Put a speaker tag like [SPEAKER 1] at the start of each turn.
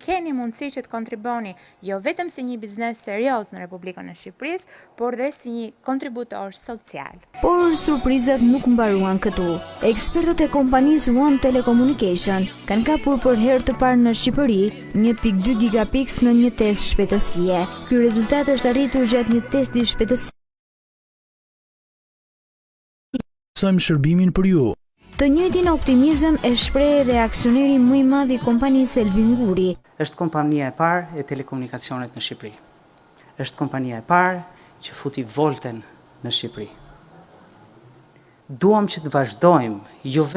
[SPEAKER 1] keni mundësi që të kontriboni jo vetëm si një biznes serioz në Republikën e Shqipërisë, por dhe si një kontributor social.
[SPEAKER 2] Por surprizat nuk mbaruan këtu. Ekspertët e kompanisë One Telecommunication kanë kapur për herë të parë në Shqipëri 1.2 gigapix në një test shpejtësie. Ky rezultat është arritur gjatë një testi shpejtësie.
[SPEAKER 3] Sojmë shërbimin për ju.
[SPEAKER 2] Të njëjtin optimizëm e shpreh edhe aksioneri më i madh i kompanisë Elvin Guri.
[SPEAKER 4] Është kompania e parë e telekomunikacionit në Shqipëri. Është kompania e parë që futi volten në Shqipëri. Duam që të vazhdojmë, jo